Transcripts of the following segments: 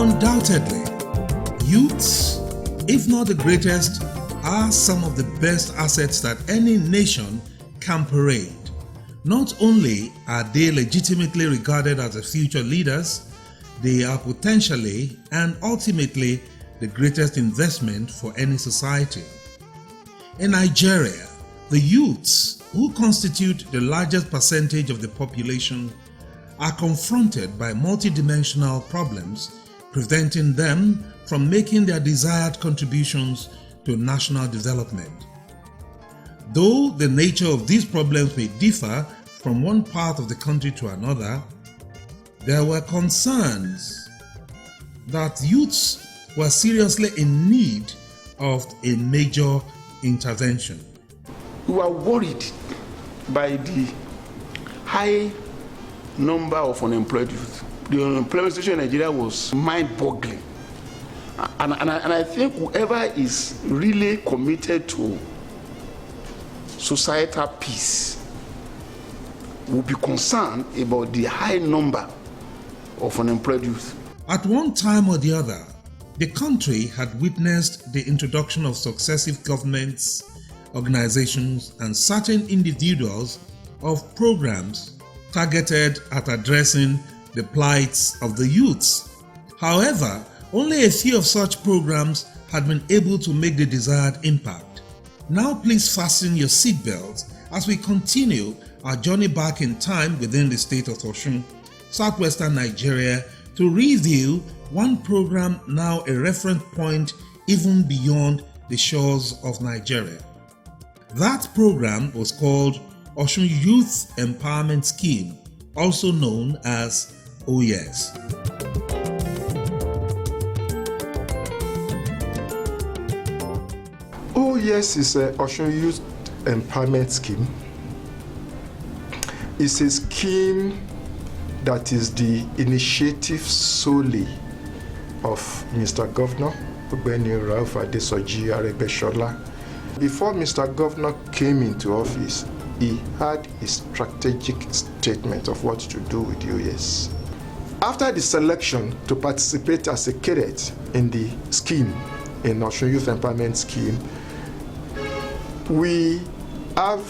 Undoubtedly, youths, if not the greatest, are some of the best assets that any nation can parade. Not only are they legitimately regarded as the future leaders, they are potentially and ultimately the greatest investment for any society. In Nigeria, the youths, who constitute the largest percentage of the population, are confronted by multidimensional problems preventing them from making their desired contributions to national development. Though the nature of these problems may differ from one part of the country to another, there were concerns that youths were seriously in need of a major intervention. We were worried by the high number of unemployed youth. The unemployment situation in Nigeria was mind-boggling. And I think whoever is really committed to societal peace will be concerned about the high number of unemployed youth. At one time or the other, the country had witnessed the introduction of successive governments, organizations, and certain individuals of programs targeted at addressing the plights of the youths. However, only a few of such programs had been able to make the desired impact. Now please fasten your seatbelts as we continue our journey back in time within the state of Osun, southwestern Nigeria, to review one program now a reference point even beyond the shores of Nigeria. That program was called Osun Youth Empowerment Scheme, also known as OYES. OYES is an Osun Youth Empowerment Scheme. It's a scheme that is the initiative solely of Mr. Governor Aregbesola. Before Mr. Governor came into office, he had a strategic statement of what to do with the OYES. After the selection to participate as a cadet in the scheme, in Osun Youth Empowerment Scheme, we have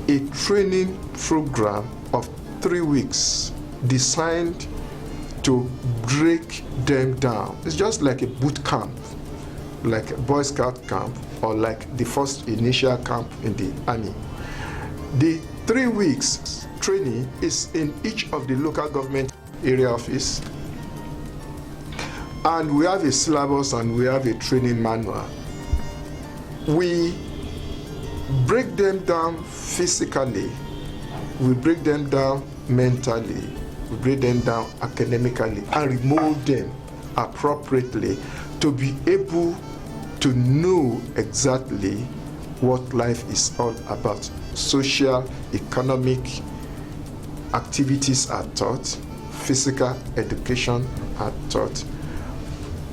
a training program of 3 weeks designed to break them down. It's just like a boot camp, like a Boy Scout camp, or like the first initial camp in the army. The 3 weeks training is in each of the local government area office, and we have a syllabus and we have a training manual. We break them down physically, we break them down mentally, we break them down academically, and remold them appropriately to be able to know exactly what life is all about. Social, economic activities are taught, physical education are taught,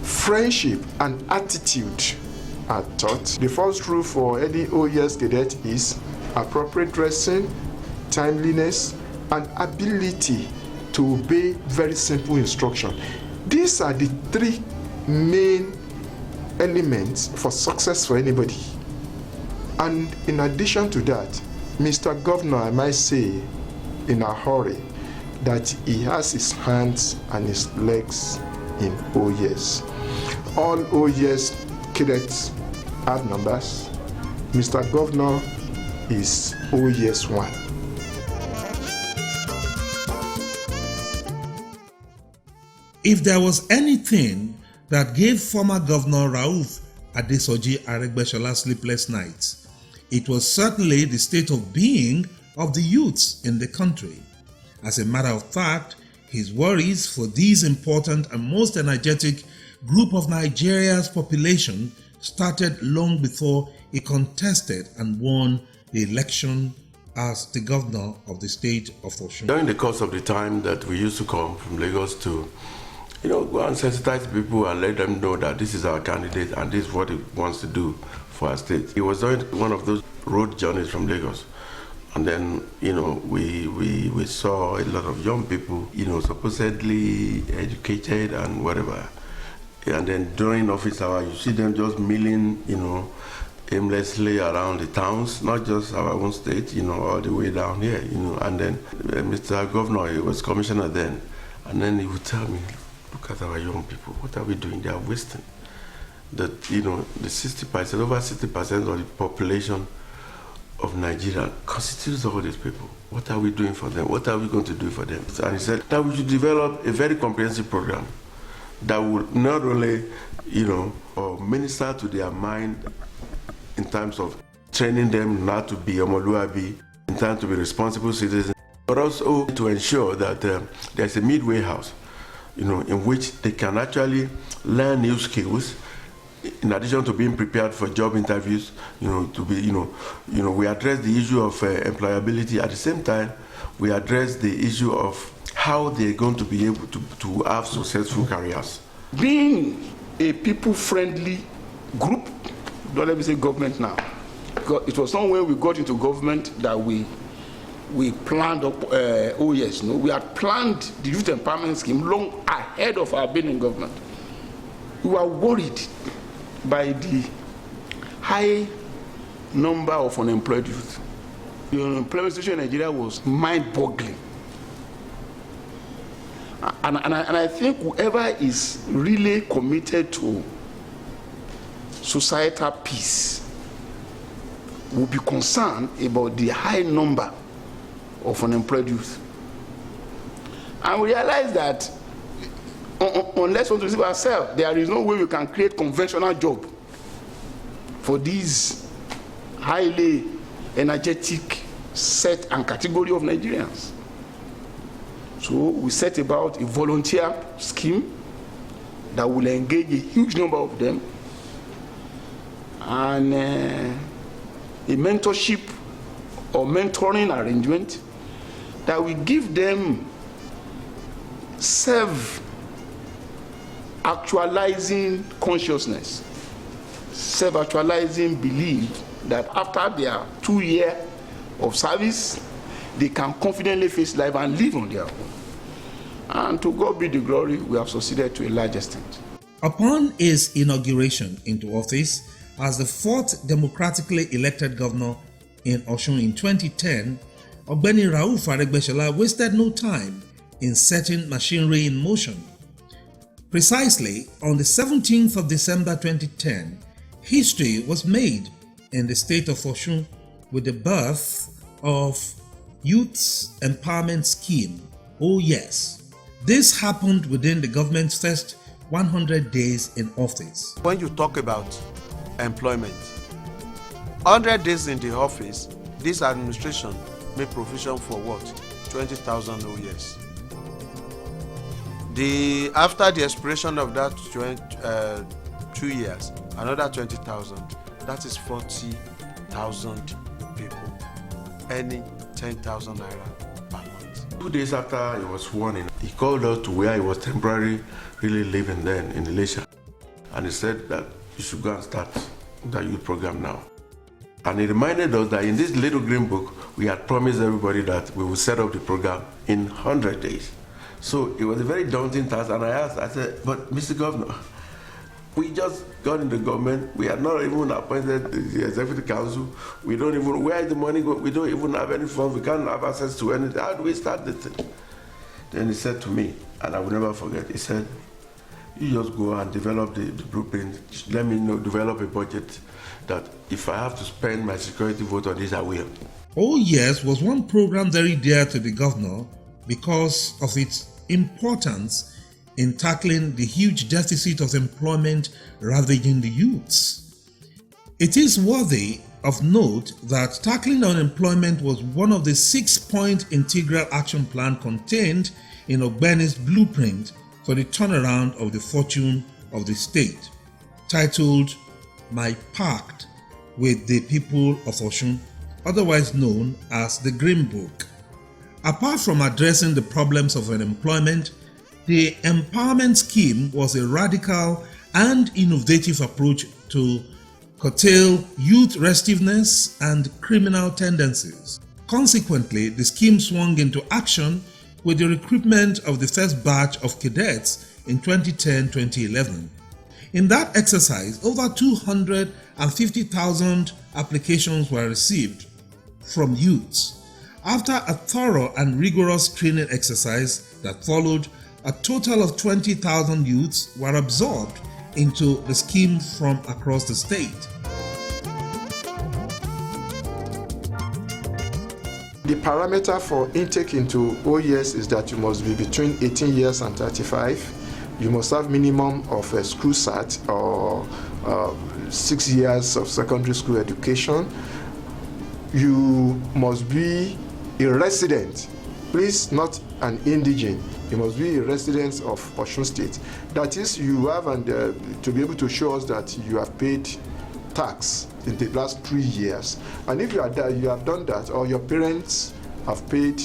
friendship and attitude are taught. The first rule for any OYES cadet is appropriate dressing, timeliness, and ability to obey very simple instruction. These are the 3 main elements for success for anybody. And in addition to that, Mr. Governor, I might say, in a hurry, that he has his hands and his legs in OYES. All OYES cadets have numbers. Mr. Governor is OYES 1. If there was anything that gave former Governor Rauf Aregbesola sleepless nights, it was certainly the state of being of the youths in the country. As a matter of fact, his worries for these important and most energetic group of Nigeria's population started long before he contested and won the election as the governor of the state of Osun. During the course of the time that we used to come from Lagos to, go and sensitize people and let them know that this is our candidate and this is what he wants to do for our state. He was doing one of those road journeys from Lagos. And then, we saw a lot of young people, supposedly educated and whatever, And then during office hour, you see them just milling, aimlessly around the towns, not just our own state, all the way down here, And then Mr. Governor, he was commissioner then, and then he would tell me, look at our young people, what are we doing? They are wasting. That, the 60%, over 60% of the population of Nigeria constitutes all these people. What are we doing for them? What are we going to do for them? And he said that we should develop a very comprehensive program that would not only, minister to their mind in terms of training them not to be omoluabi, in terms to be responsible citizens, but also to ensure that there's a midway house, in which they can actually learn new skills, in addition to being prepared for job interviews, we address the issue of employability. At the same time, we address the issue of how they're going to be able to have successful careers. Being a people-friendly group, don't let me say government now, because it was not when we got into government that we planned up OYES. No, we had planned the Youth Empowerment Scheme long ahead of our being in government. We were worried by the high number of unemployed youth. The unemployment situation in Nigeria was mind-boggling. And I think whoever is really committed to societal peace will be concerned about the high number of unemployed youth. And we realize that unless we receive ourselves, there is no way we can create conventional job for these highly energetic set and category of Nigerians. So we set about a volunteer scheme that will engage a huge number of them, and a mentorship or mentoring arrangement that will give them self-actualizing consciousness, self-actualizing belief that after their 2 years of service, they can confidently face life and live on their own. And to God be the glory, we have succeeded to a large extent. Upon his inauguration into office as the fourth democratically elected governor in Osun in 2010, Ogbeni Rauf Aregbesola wasted no time in setting machinery in motion. Precisely on the 17th of December 2010, history was made in the state of Osun with the birth of Youth Empowerment Scheme, OYES. This happened within the government's first 100 days in office. When you talk about employment, 100 days in the office, this administration made provision for what? 20,000 OYES. After the expiration of that 2 years, another 20,000. That is 40,000 people earning 10,000 naira per month. 2 days after he was sworn in, he called us to where he was temporarily really living then in Elisha, and he said that you should go and start the youth program now. And he reminded us that in this little green book, we had promised everybody that we would set up the program in 100 days. So it was a very daunting task, and I said, but Mr. Governor, we just got into government, we had not even appointed the executive council, we don't even, where is the money going? We don't even have any funds, we can't have access to anything. How do we start this thing? Then he said to me, and I will never forget, he said, you just go and develop the blueprint, let me know, develop a budget that if I have to spend my security vote on this, I will. OYES was one program very dear to the governor because of its importance in tackling the huge deficit of employment ravaging the youths. It is worthy of note that tackling unemployment was one of the 6-point integral action plan contained in Ogbeni's blueprint for the turnaround of the fortune of the state, titled My Pact with the People of Osun, otherwise known as the Green Book. Apart from addressing the problems of unemployment, the empowerment scheme was a radical and innovative approach to curtail youth restiveness and criminal tendencies. Consequently, the scheme swung into action with the recruitment of the first batch of cadets in 2010-2011. In that exercise, over 250,000 applications were received from youths. After a thorough and rigorous screening exercise that followed, a total of 20,000 youths were absorbed into the scheme from across the state. The parameter for intake into OYES is that you must be between 18 years and 35. You must have minimum of a school cert or 6 years of secondary school education. You must be a resident, please, not an indigent. You must be a resident of Osun State. That is, you have to be able to show us that you have paid tax in the last 3 years. And if you have done that, or your parents have paid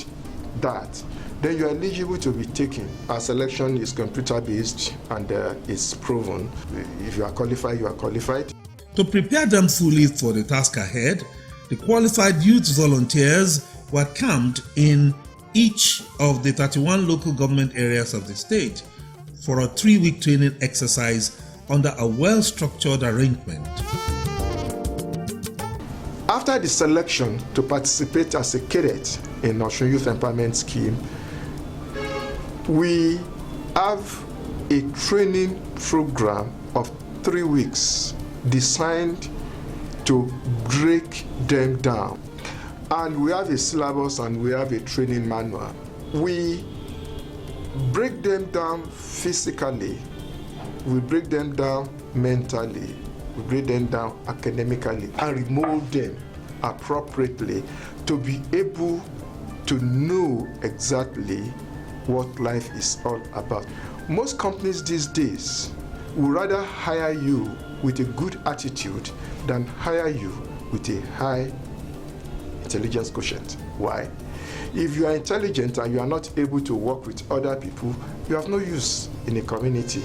that, then you are eligible to be taken. Our selection is computer-based and it's proven. If you are qualified, you are qualified. To prepare them fully for the task ahead, the qualified youth volunteers were camped in each of the 31 local government areas of the state for a 3-week training exercise under a well-structured arrangement. After the selection to participate as a cadet in Osun Youth Empowerment Scheme, we have a training program of 3 weeks designed to break them down. And we have a syllabus and we have a training manual. We break them down physically, we break them down mentally, we break them down academically, and remold them appropriately to be able to know exactly what life is all about. Most companies these days would rather hire you with a good attitude than hire you with a high intelligence quotient. Why? If you are intelligent and you are not able to work with other people, you have no use in a community.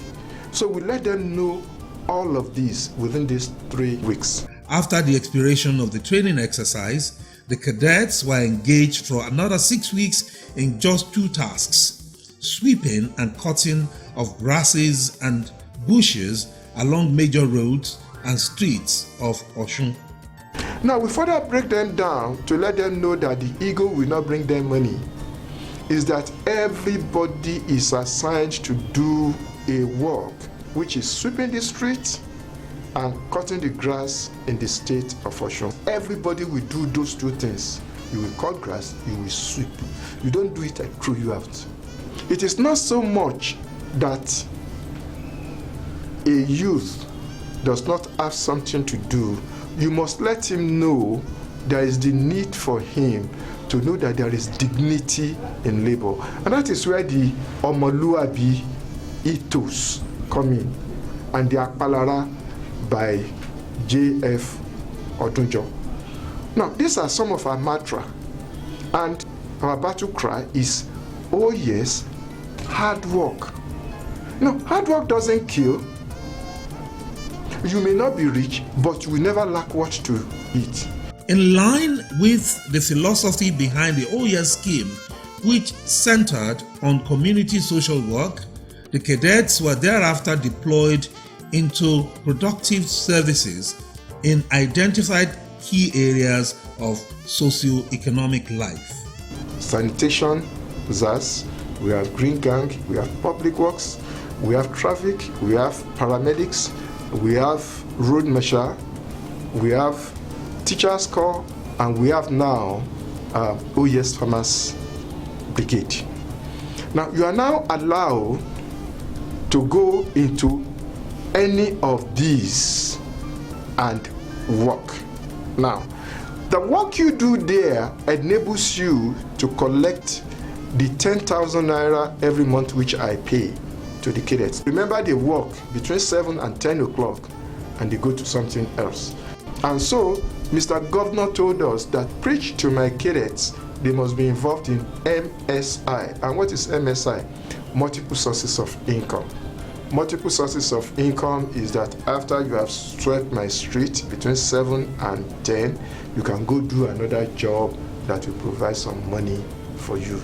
So we let them know all of these within these 3 weeks. After the expiration of the training exercise, the cadets were engaged for another 6 weeks in just 2 tasks: sweeping and cutting of grasses and bushes along major roads and streets of Osun. Now we further break them down to let them know that the ego will not bring them money. Is that everybody is assigned to do a work which is sweeping the street and cutting the grass in the state of Osun. Everybody will do those 2 things. You will cut grass, you will sweep. You don't do it, I throw you out. It is not so much that a youth does not have something to do. You must let him know there is the need for him to know that there is dignity in labor. And that is where the Omoluabi ethos come in, and the Akpalara by J.F. Odunjo. Now, these are some of our mantra, and our battle cry is, oh yes, hard work. No, hard work doesn't kill. You may not be rich, but you will never lack what to eat. In line with the philosophy behind the OYES scheme, which centered on community social work, the cadets were thereafter deployed into productive services in identified key areas of socio-economic life. Sanitation, ZAS, we have Green Gang, we have Public Works, we have Traffic, we have Paramedics, we have Road Marshal, we have Teachers Corps, and we have now OYES Farmers Brigade. Now, you are now allowed to go into any of these and work. Now, the work you do there enables you to collect the 10,000 naira every month which I pay to the cadets. Remember, they work between 7 and 10 o'clock and they go to something else. And so, Mr. Governor told us that preach to my cadets, they must be involved in MSI. And what is MSI? Multiple sources of income. Multiple sources of income is that after you have swept my street between 7 and 10, you can go do another job that will provide some money for you.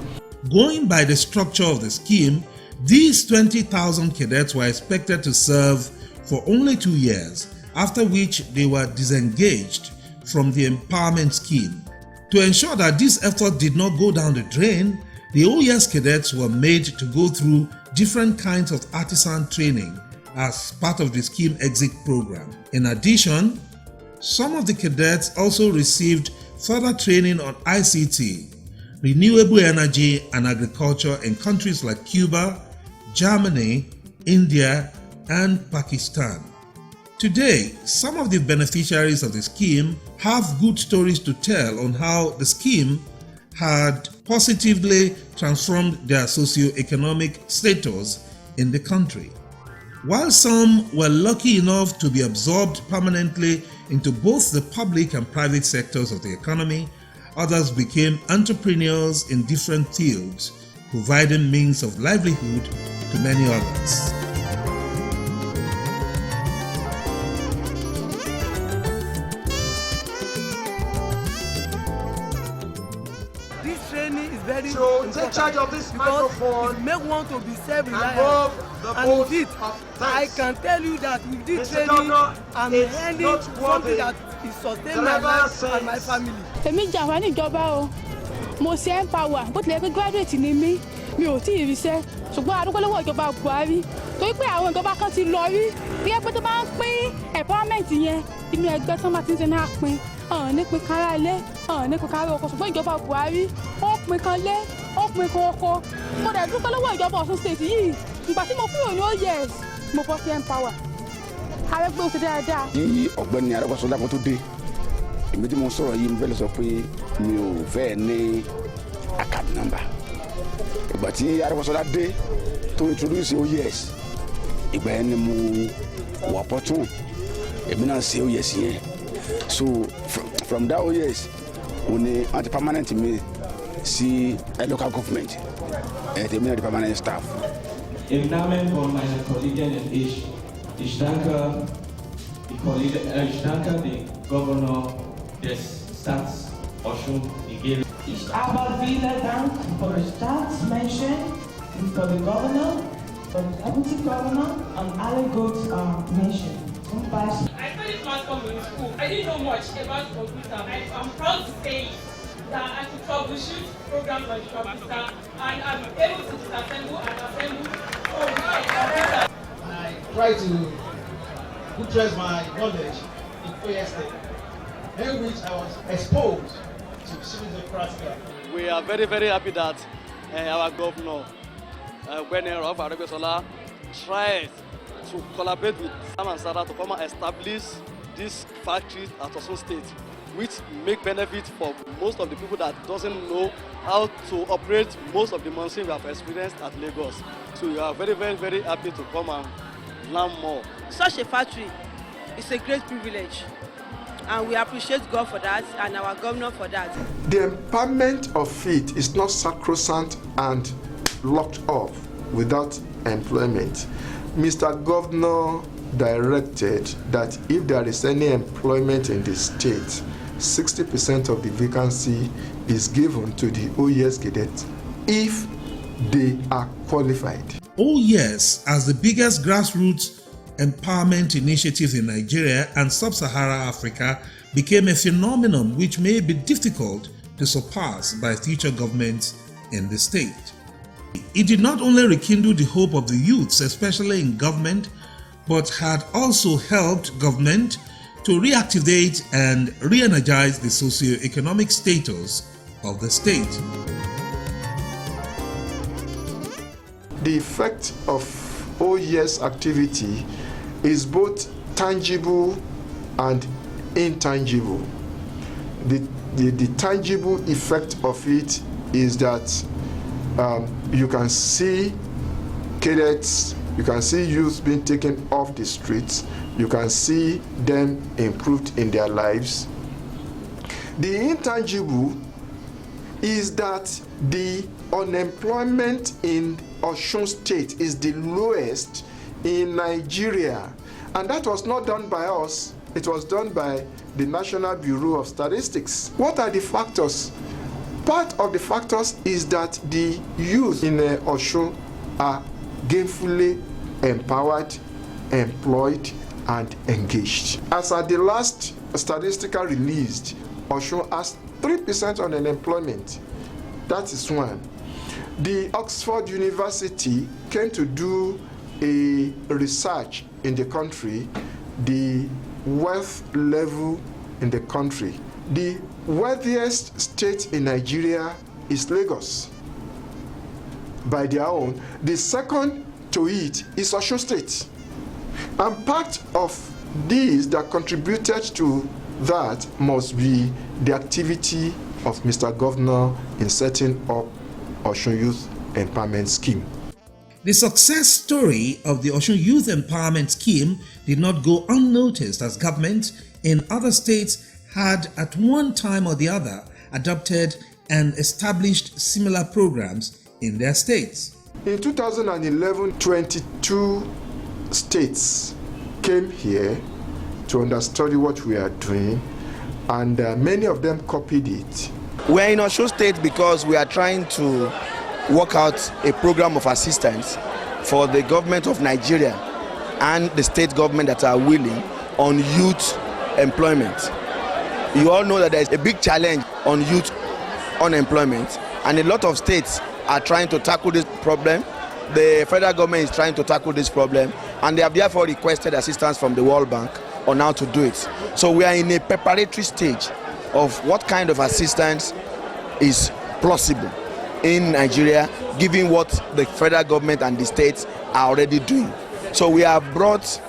Going by the structure of the scheme, these 20,000 cadets were expected to serve for only 2 years, after which they were disengaged from the empowerment scheme. To ensure that this effort did not go down the drain, the OYES cadets were made to go through different kinds of artisan training as part of the scheme exit program. In addition, some of the cadets also received further training on ICT, renewable energy and agriculture in countries like Cuba, Germany, India, and Pakistan. Today, some of the beneficiaries of the scheme have good stories to tell on how the scheme had positively transformed their socio-economic status in the country. While some were lucky enough to be absorbed permanently into both the public and private sectors of the economy, others became entrepreneurs in different fields, providing means of livelihood to many others. This training is very So important. take charge of this microphone. It make one to be self-reliant. Above the And post with it, of I thanks. can tell you that with this Mr. training, Governor, I'm it's earning not something worthy. that is sustain my Driver life and my says- family. èmi jàǹfààní ìjọba o mo ṣe empower bó tilẹ̀ pé graduate ni mí mi ò tí ì ríṣẹ́ ṣùgbọ́n a dúpẹ́ lọ́wọ́ ìjọba Buhari torí pé àwọn ìjọba kan ti lọ rí bí ẹ pé tó bá ń pín empowerment yẹn inú ẹgbẹ́ tó máa ti ń ṣe náà pín ọ̀hún ní pín kára ilé ọ̀hún ní pín kára oko ṣùgbọ́n ìjọba Buhari ó pín kan lé ó pín kan oko mo dẹ̀ dúpẹ́ lọ́wọ́ ìjọba Ọ̀ṣun state yìí ìgbà tí mo kúrò ní OYES mo bọ́ sí empower Aregbesola ṣe dáadáa. Yí ọ̀gbẹ́ni Aregbesola kó tó dé èmi tí mo sọ̀rọ̀ yìí mo fẹ́ lọ sọ pé mi ò fẹ́ ní account number ìgbà tí Aregbesola dé tó introduce OYES ìgbà yẹn ni mo wà pọ́tún èmi náà ṣe OYES yẹn so from that OYES o ní anti-permanent mi sí local government tèmi náà di permanent staff. Im Namen von meiner Kollegin in ich danke den Gouverneur des Staats Osun. Ich habe vielen Dank für die Staatsmenschen, für den Governor, für den Deputy Governor und alle guten Menschen. Zum Beispiel. I studied mass comm in school. I didn't know much about computer. I'm proud to say that I could troubleshoot programs on the computer and I'm able to disassemble and assemble programs. I try to utilize my knowledge in OYES, in which I was exposed to series of practical. We are very, very happy that our governor, Aregbesola, tried to collaborate with Sam and Sarah to come and establish this factory at Osun State, which make benefit for most of the people that doesn't know how to operate most of the machines we have experienced at Lagos. So we are very, very, very happy to come and learn more. Such a factory is a great privilege, and we appreciate God for that and our governor for that. The empowerment of it is not sacrosanct and locked up without employment. Mr. Governor directed that if there is any employment in the state, 60% of the vacancy is given to the OYES cadets if they are qualified. OYES, as the biggest grassroots empowerment initiative in Nigeria and sub-Saharan Africa, became a phenomenon which may be difficult to surpass by future governments in the state. It did not only rekindle the hope of the youths, especially in government, but had also helped government to reactivate and re-energize the socio-economic status of the state. The effect of OYES activity is both tangible and intangible. The tangible effect of it is that you can see cadets, you can see youth being taken off the streets, you can see them improved in their lives. The intangible is that the unemployment in Osun State is the lowest in Nigeria, and that was not done by us, it was done by the National Bureau of Statistics. What are the factors? Part of the factors is that the youth in Osun are gainfully empowered, employed, and engaged. As at the last statistical released, Osun has 3% on unemployment. That is one. The Oxford University came to do a research in the country, the wealth level in the country. The wealthiest state in Nigeria is Lagos. By their own, the second to it is Osun State. And part of these that contributed to that must be the activity of Mr. Governor in setting up Osun Youth Empowerment Scheme. The success story of the Osun Youth Empowerment Scheme did not go unnoticed, as government in other states had at one time or the other adopted and established similar programs in their states. In 2011, 22 states came here to understudy what we are doing, and many of them copied it. We are in Osun State because we are trying to work out a program of assistance for the government of Nigeria and the state government that are willing on youth employment. You all know that there is a big challenge on youth unemployment, and a lot of states are trying to tackle this problem. The federal government is trying to tackle this problem, and they have therefore requested assistance from the World Bank on how to do it. So we are in a preparatory stage of what kind of assistance is plausible in Nigeria, given what the federal government and the states are already doing. So we have brought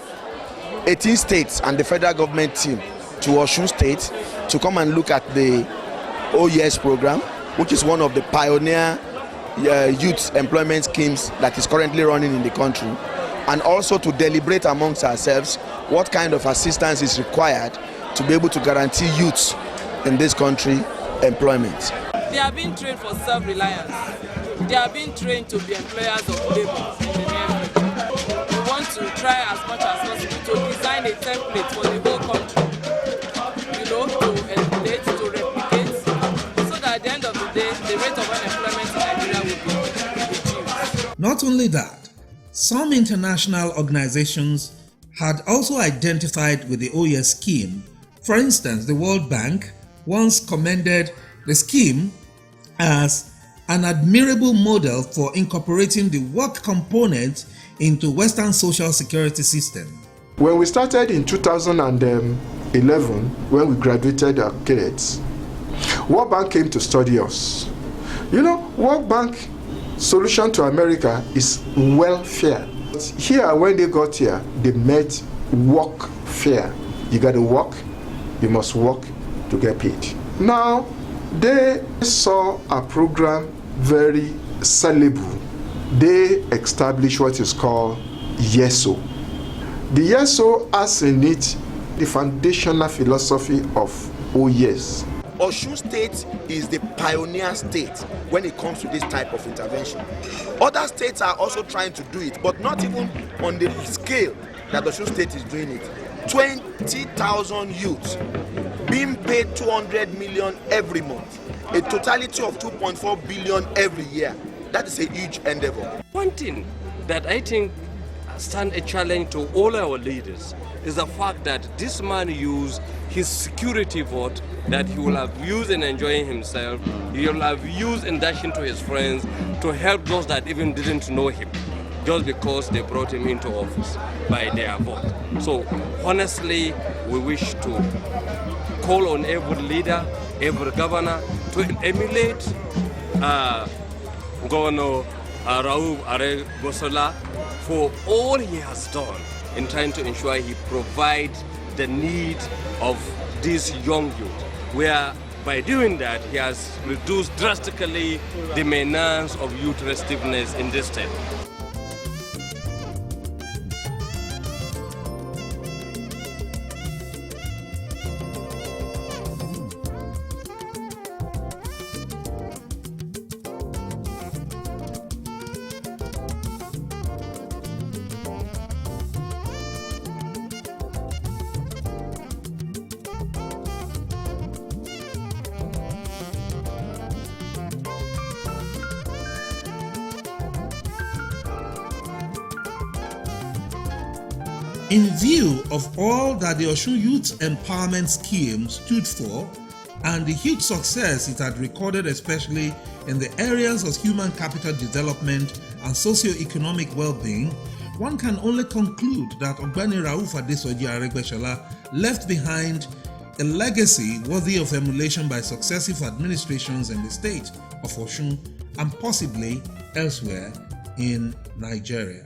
18 states and the federal government team to Osun State to come and look at the OYES program, which is one of the pioneer youth employment schemes that is currently running in the country, and also to deliberate amongst ourselves what kind of assistance is required to be able to guarantee youths in this country employment. They are being trained for self-reliance. They are being trained to be employers of labor in the near future. We want to try as much as possible to design a template for the whole country, to emulate, to replicate, so that at the end of the day, the rate of unemployment in Nigeria will be reduced. Not only that, some international organizations had also identified with the OYES scheme. For instance, the World Bank once commended the scheme as an admirable model for incorporating the work component into Western social security system. When we started in 2011, when we graduated our cadets, World Bank came to study us. World Bank solution to America is welfare. Here, when they got here, they met workfare. You got to work, you must work to get paid. Now, they saw a program very sellable. They established what is called YESO. The YESO has in it the foundational philosophy of OYES. Osun State is the pioneer state when it comes to this type of intervention. Other states are also trying to do it, but not even on the scale that Osun State is doing it. 20,000 youths being paid 200 million every month, a totality of 2.4 billion every year. That is a huge endeavor. One thing that I think stands a challenge to all our leaders is the fact that this man used his security vote that he will have used in enjoying himself, he will have used in dashing to his friends to help those that even didn't know him, just because they brought him into office by their vote. So honestly, we wish to call on every leader, every governor to emulate Governor Aregbesola for all he has done in trying to ensure he provides the need of this young youth, where by doing that he has reduced drastically the menace of youth restiveness in this state. In view of all that the Osun Youth Empowerment Scheme stood for and the huge success it had recorded, especially in the areas of human capital development and socio-economic well-being, one can only conclude that Ogbeni Rauf Adesoji Aregbesola left behind a legacy worthy of emulation by successive administrations in the state of Osun and possibly elsewhere in Nigeria.